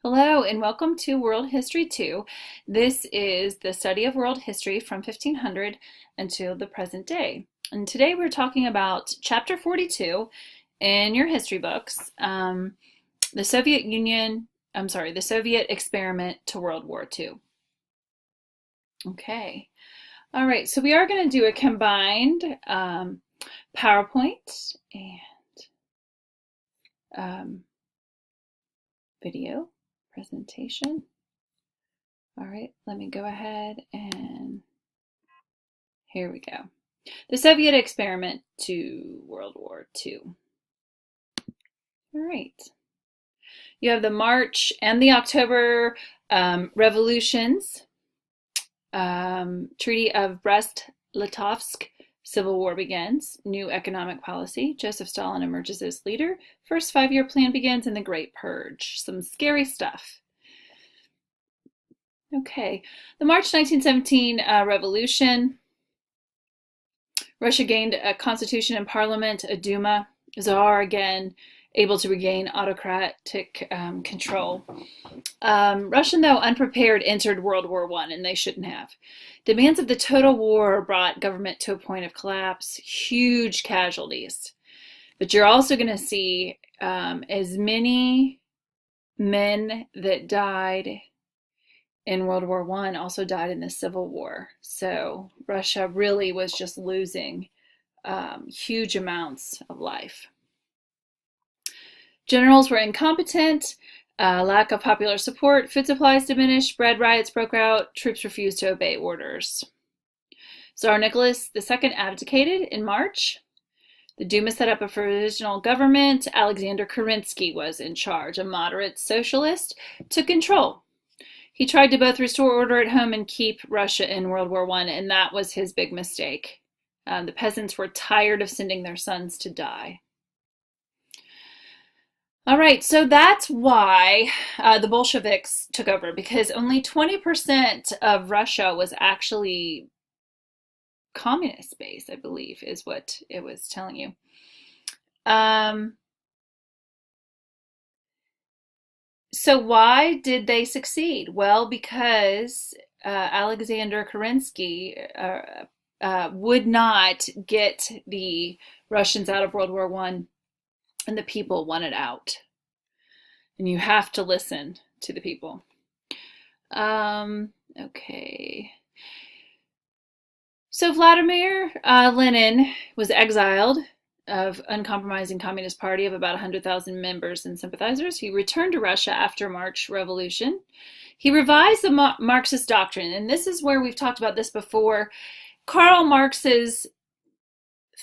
Hello and welcome to World History 2. This is the study of world history from 1500 until the present day. And today we're talking about chapter 42 in your history books, the the Soviet experiment to World War II. Okay. All right, so we are going to do a combined PowerPoint and video presentation. All right, let me go ahead and here we go. The Soviet experiment to World War II. All right. You have the March and the October revolutions, Treaty of Brest-Litovsk, Civil War begins, new economic policy, Joseph Stalin emerges as leader, first five-year plan begins, and the Great Purge. Some scary stuff. Okay, the March 1917 revolution. Russia gained a constitution and parliament, a Duma, Tsar again, able to regain autocratic control. Russian, though unprepared, entered World War I, and they shouldn't have. Demands of the total war brought government to a point of collapse, huge casualties. But you're also going to see as many men that died in World War I also died in the Civil War. So Russia really was just losing huge amounts of life. Generals were incompetent, lack of popular support, food supplies diminished, bread riots broke out, troops refused to obey orders. Tsar Nicholas II abdicated in March. The Duma set up a provisional government. Alexander Kerensky was in charge, a moderate socialist, took control. He tried to both restore order at home and keep Russia in World War I, and that was his big mistake. The peasants were tired of sending their sons to die. All right, so that's why the Bolsheviks took over, because only 20% of Russia was actually communist-based, I believe, is what it was telling you. So why did they succeed? Well, because Alexander Kerensky would not get the Russians out of World War I, and the people wanted out. And you have to listen to the people. Okay. So Vladimir Lenin was exiled of uncompromising Communist Party of about 100,000 members and sympathizers. He returned to Russia after March Revolution. He revised the Marxist doctrine, and this is where we've talked about this before. Karl Marx's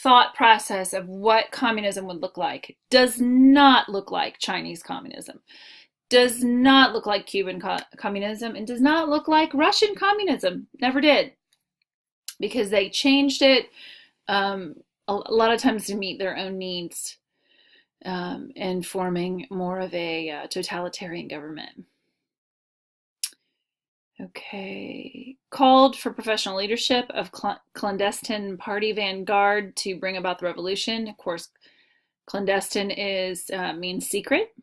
thought process of what communism would look like does not look like Chinese communism, does not look like Cuban communism, and does not look like Russian communism. Never did. Because they changed it a lot of times to meet their own needs and forming more of a totalitarian government. Okay. Called for professional leadership of clandestine party vanguard to bring about the revolution. Of course, clandestine means secret.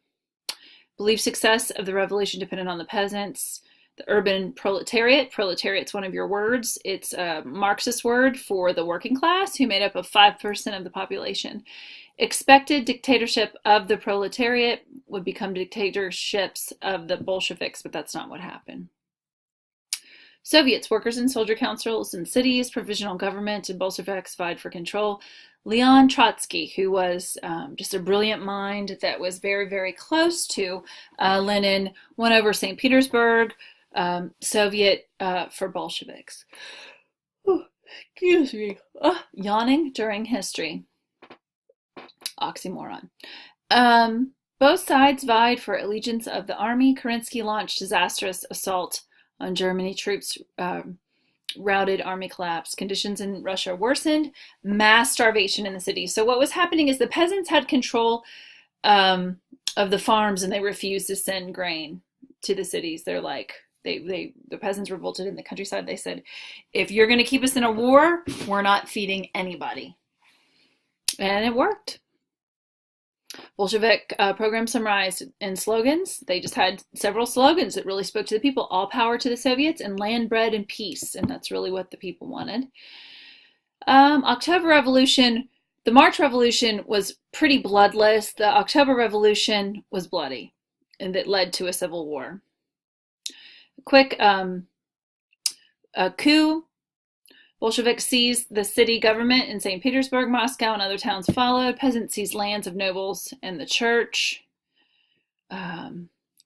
Believed success of the revolution depended on the peasants. The urban proletariat. Proletariat's one of your words. It's a Marxist word for the working class, who made up of 5% of the population. Expected dictatorship of the proletariat would become dictatorships of the Bolsheviks, but that's not what happened. Soviets, workers and soldier councils in cities, provisional government, and Bolsheviks vied for control. Leon Trotsky, who was just a brilliant mind that was very, very close to Lenin, won over St. Petersburg, Soviet for Bolsheviks. Oh, excuse me. Yawning during history. Oxymoron. Both sides vied for allegiance of the army. Kerensky launched disastrous assault on Germany. Troops routed, army collapsed. Conditions in Russia worsened. Mass starvation in the cities. So what was happening is the peasants had control of the farms, and they refused to send grain to the cities. They're like, the peasants revolted in the countryside. They said, if you're going to keep us in a war, we're not feeding anybody. And it worked. Bolshevik program summarized in slogans. They just had several slogans that really spoke to the people. All power to the Soviets and land, bread, and peace. And that's really what the people wanted. October Revolution. The March Revolution was pretty bloodless. The October Revolution was bloody, and it led to a civil war. Quick coup. Bolsheviks seized the city government in St. Petersburg, Moscow, and other towns followed. Peasants seized lands of nobles and the church.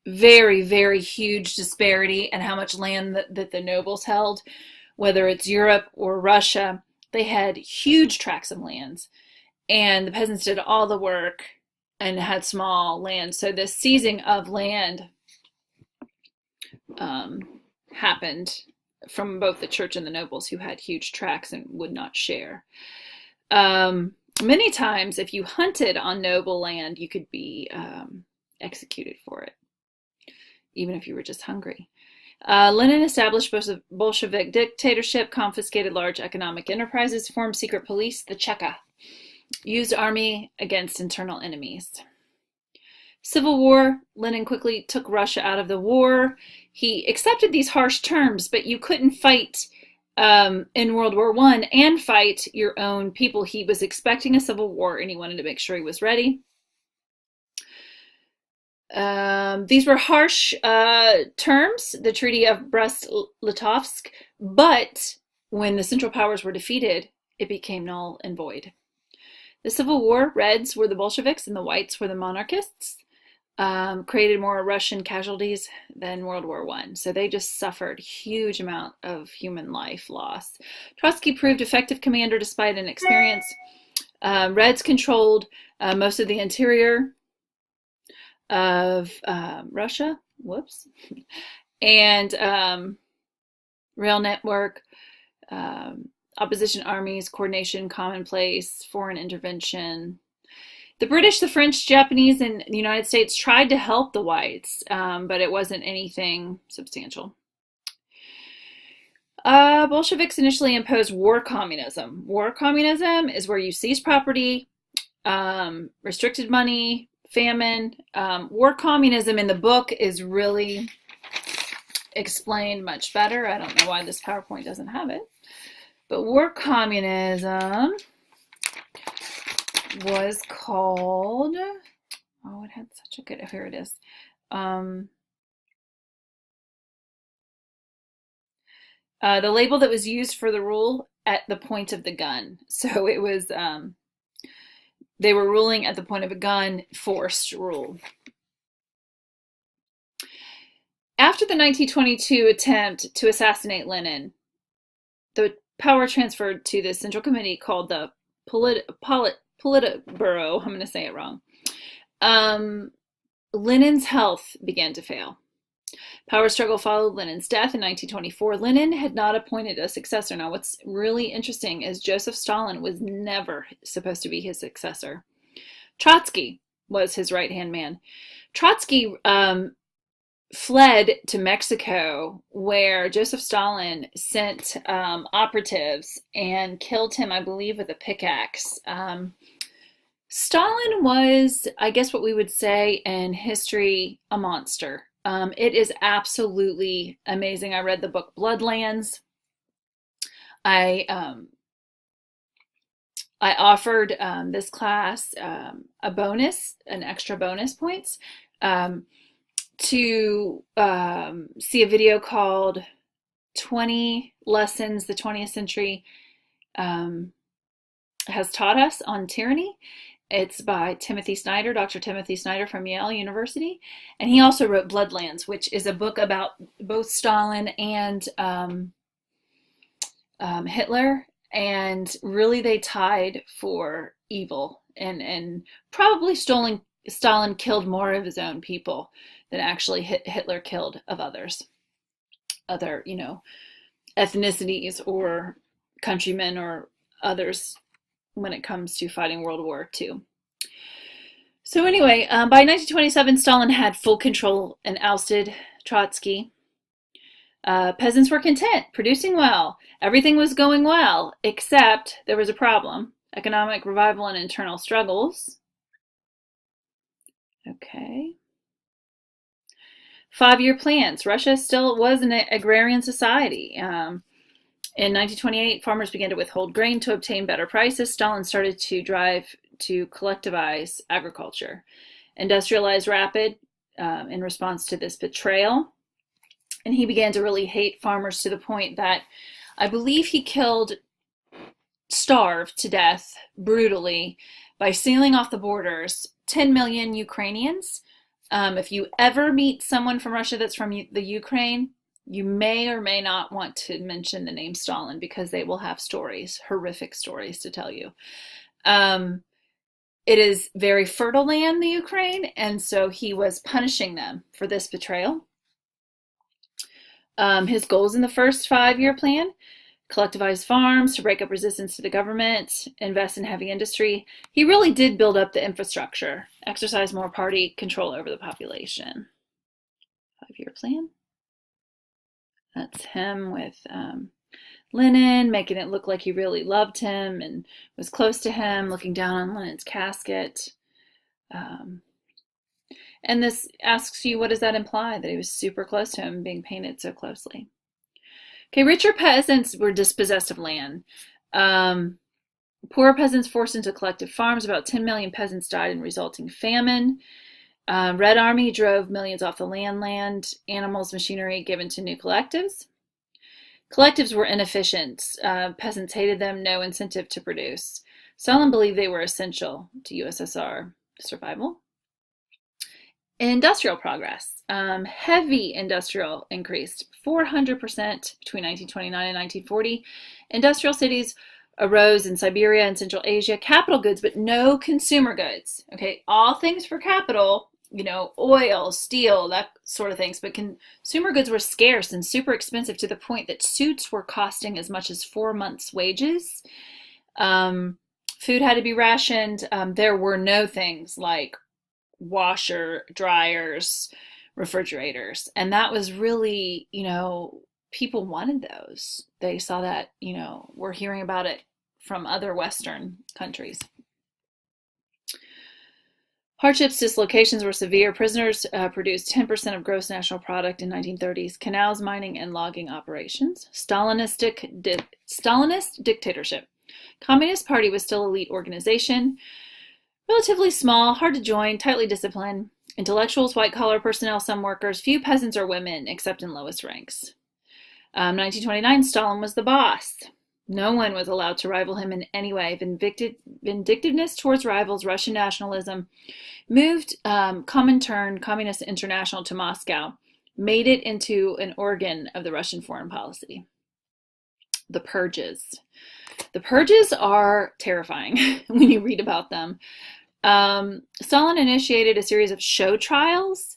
Very, very huge disparity in how much land that the nobles held, whether it's Europe or Russia. They had huge tracts of lands, and the peasants did all the work and had small land. So the seizing of land happened from both the church and the nobles, who had huge tracts and would not share. Many times, if you hunted on noble land, you could be executed for it, even if you were just hungry. Lenin established Bolshevik dictatorship, confiscated large economic enterprises, formed secret police, the Cheka, used army against internal enemies. Civil War. Lenin quickly took Russia out of the war. He accepted these harsh terms, but you couldn't fight in World War I and fight your own people. He was expecting a civil war, and he wanted to make sure he was ready. These were harsh terms, the Treaty of Brest-Litovsk, but when the Central Powers were defeated, it became null and void. The Civil War, Reds were the Bolsheviks and the Whites were the monarchists. Created more Russian casualties than World War I. So they just suffered huge amount of human life loss. Trotsky proved effective commander despite inexperience. Reds controlled most of the interior of Russia. Whoops. And rail network, opposition armies, coordination, commonplace, foreign intervention. The British, the French, Japanese, and the United States tried to help the whites, but it wasn't anything substantial. Bolsheviks initially imposed war communism. War communism is where you seize property, restricted money, famine. War communism in the book is really explained much better. I don't know why this PowerPoint doesn't have it. But war communism was called, oh, it had such a good, here it is. The label that was used for the rule at the point of the gun. So it was, they were ruling at the point of a gun, forced rule. After the 1922 attempt to assassinate Lenin, the power transferred to the Central Committee called the Politburo, I'm going to say it wrong. Lenin's health began to fail. Power struggle followed Lenin's death in 1924. Lenin had not appointed a successor. Now, what's really interesting is Joseph Stalin was never supposed to be his successor. Trotsky was his right-hand man. Trotsky fled to Mexico, where Joseph Stalin sent operatives and killed him, I believe, with a pickaxe. Stalin was, I guess what we would say in history, a monster. It is absolutely amazing. I read the book Bloodlands. I offered this class a bonus, an extra bonus points, to see a video called 20 Lessons the 20th Century has Taught Us on Tyranny. It's by Timothy Snyder, Dr. Timothy Snyder from Yale University. And he also wrote Bloodlands, which is a book about both Stalin and Hitler. And really they tied for evil. And probably Stalin killed more of his own people than actually Hitler killed of others. Other, ethnicities or countrymen or others when it comes to fighting World War II. So anyway, by 1927, Stalin had full control and ousted Trotsky. Peasants were content, producing well. Everything was going well, except there was a problem. Economic revival and internal struggles. Okay. 5-year plans. Russia still was an agrarian society. In 1928, farmers began to withhold grain to obtain better prices. Stalin started to drive to collectivize agriculture. Industrialized rapid in response to this betrayal. And he began to really hate farmers to the point that I believe he starved to death brutally by sealing off the borders 10 million Ukrainians. If you ever meet someone from Russia that's from the Ukraine, you may or may not want to mention the name Stalin because they will have stories, horrific stories to tell you. It is very fertile land, the Ukraine, and so he was punishing them for this betrayal. His goals in the first 5-year plan: collectivize farms to break up resistance to the government, invest in heavy industry. He really did build up the infrastructure, exercise more party control over the population. 5-year plan. That's him with Lenin, making it look like he really loved him and was close to him, looking down on Lenin's casket. And this asks you, what does that imply? That he was super close to him, being painted so closely. Okay, richer peasants were dispossessed of land. Poorer peasants forced into collective farms. About 10 million peasants died in resulting famine. Red Army drove millions off the land, animals, machinery given to new collectives. Collectives were inefficient. Peasants hated them, no incentive to produce. Stalin believed they were essential to USSR survival. Industrial progress. Heavy industrial increased 400% between 1929 and 1940. Industrial cities arose in Siberia and Central Asia. Capital goods, but no consumer goods. Okay, all things for capital, oil, steel, that sort of things. But consumer goods were scarce and super expensive to the point that suits were costing as much as 4 months' wages. Food had to be rationed. There were no things like washer, dryers, refrigerators. And that was really, people wanted those. They saw that, we're hearing about it from other Western countries. Hardships, dislocations were severe. Prisoners produced 10% of gross national product in 1930s. Canals, mining, and logging operations. Stalinist dictatorship. Communist Party was still elite organization. Relatively small, hard to join, tightly disciplined. Intellectuals, white-collar personnel, some workers. Few peasants or women, except in lowest ranks. 1929, Stalin was the boss. No one was allowed to rival him in any way. Vindictiveness towards rivals, Russian nationalism, moved Comintern, Communist International, to Moscow, made it into an organ of the Russian foreign policy. The Purges. The Purges are terrifying when you read about them. Stalin initiated a series of show trials,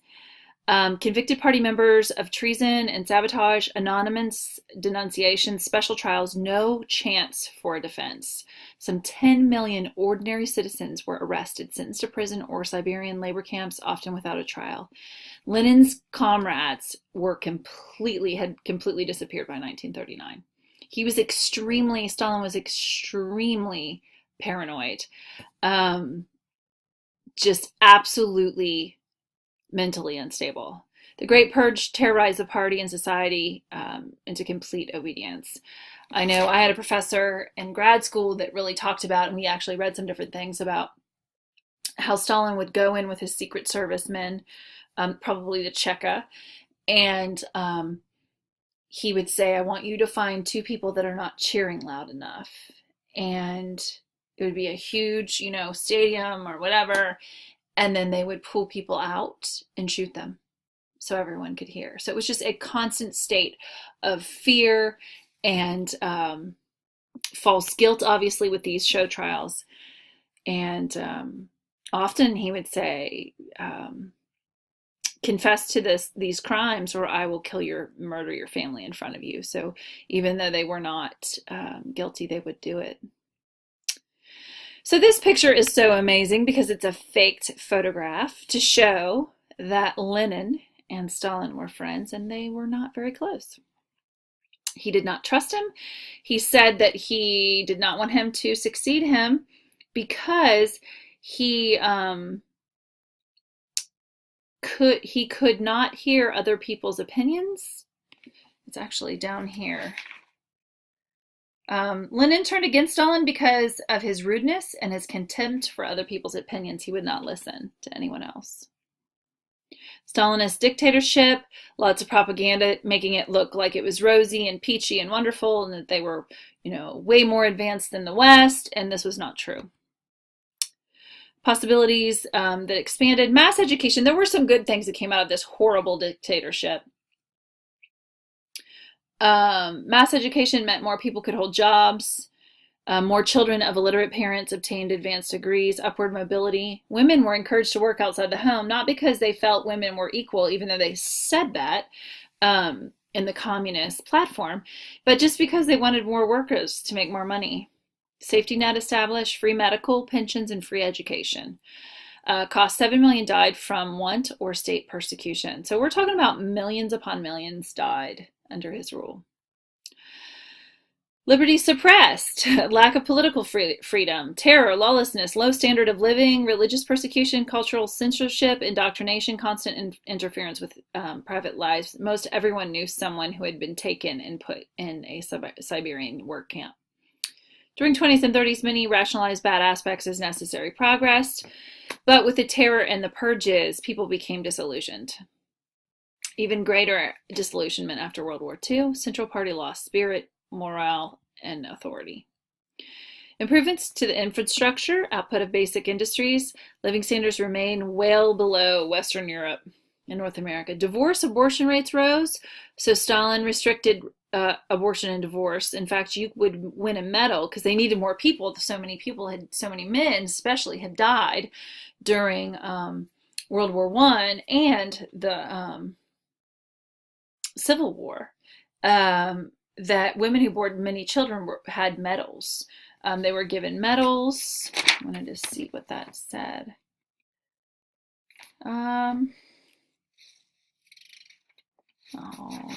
convicted party members of treason and sabotage, anonymous denunciations, special trials, no chance for a defense. Some 10 million ordinary citizens were arrested, sentenced to prison or Siberian labor camps, often without a trial. Lenin's comrades had completely disappeared by 1939. Stalin was extremely paranoid. Just absolutely mentally unstable. The Great Purge terrorized the party and society into complete obedience. I know I had a professor in grad school that really talked about, and we actually read some different things about how Stalin would go in with his Secret Service men, probably the Cheka, and he would say, I want you to find 2 people that are not cheering loud enough. And it would be a huge, stadium or whatever. And then they would pull people out and shoot them so everyone could hear. So it was just a constant state of fear and false guilt, obviously, with these show trials. And often he would say, confess to these crimes or I will murder your family in front of you. So even though they were not guilty, they would do it. So this picture is so amazing because it's a faked photograph to show that Lenin and Stalin were friends and they were not very close. He did not trust him. He said that he did not want him to succeed him because he he could not hear other people's opinions. It's actually down here. Lenin turned against Stalin because of his rudeness and his contempt for other people's opinions. He would not listen to anyone else. Stalinist dictatorship, lots of propaganda making it look like it was rosy and peachy and wonderful and that they were, way more advanced than the West, and this was not true. Possibilities that expanded. Mass education. There were some good things that came out of this horrible dictatorship. Mass education meant more people could hold jobs. More children of illiterate parents obtained advanced degrees, upward mobility. Women were encouraged to work outside the home, not because they felt women were equal, even though they said that in the communist platform, but just because they wanted more workers to make more money. Safety net established, free medical, pensions, and free education. Cost 7 million died from want or state persecution. So we're talking about millions upon millions died under his rule. Liberty suppressed, lack of political freedom, terror, lawlessness, low standard of living, religious persecution, cultural censorship, indoctrination, constant interference with private lives. Most everyone knew someone who had been taken and put in a Siberian work camp. During 20s and 30s, many rationalized bad aspects as necessary progress, but with the terror and the purges, people became disillusioned. Even greater disillusionment after World War II. Central Party lost spirit, morale, and authority. Improvements to the infrastructure, output of basic industries, living standards remain well below Western Europe and North America. Abortion rates rose, so Stalin restricted abortion and divorce. In fact, you would win a medal because they needed more people. So many men especially had died during World War I and the Civil War. That women who bore many children had medals. They were given medals. I wanted to see what that said.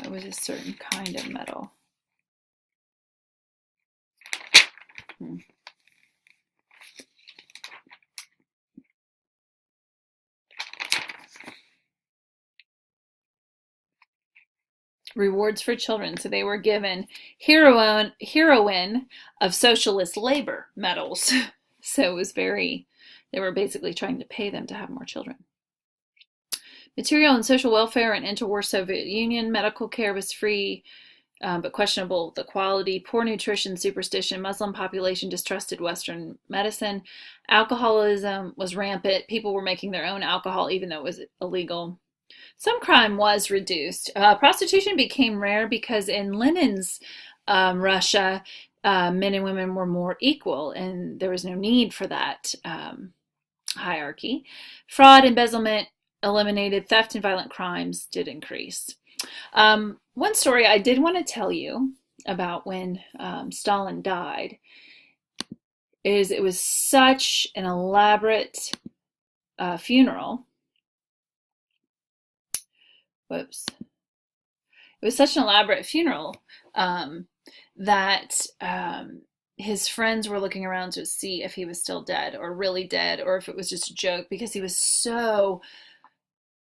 It was a certain kind of medal. Rewards for children. So they were given heroine of socialist labor medals. So it was they were basically trying to pay them to have more children. Material and social welfare in interwar Soviet Union. Medical care was free, but questionable the quality. Poor nutrition, superstition. Muslim population distrusted Western medicine. Alcoholism was rampant. People were making their own alcohol even though it was illegal. Some crime was reduced. Prostitution became rare because in Lenin's Russia, men and women were more equal, and there was no need for that hierarchy. Fraud, embezzlement eliminated. Theft and violent crimes did increase. One story I did want to tell you about when Stalin died is it was such an elaborate funeral. Whoops. It was such an elaborate funeral that his friends were looking around to see if he was still dead or really dead or if it was just a joke because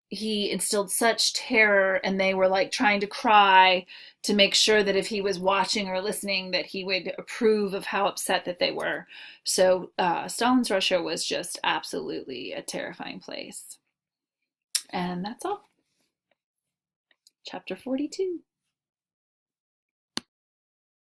he instilled such terror and they were like trying to cry to make sure that if he was watching or listening that he would approve of how upset that they were. So Stalin's Russia was just absolutely a terrifying place. And that's all. Chapter 42.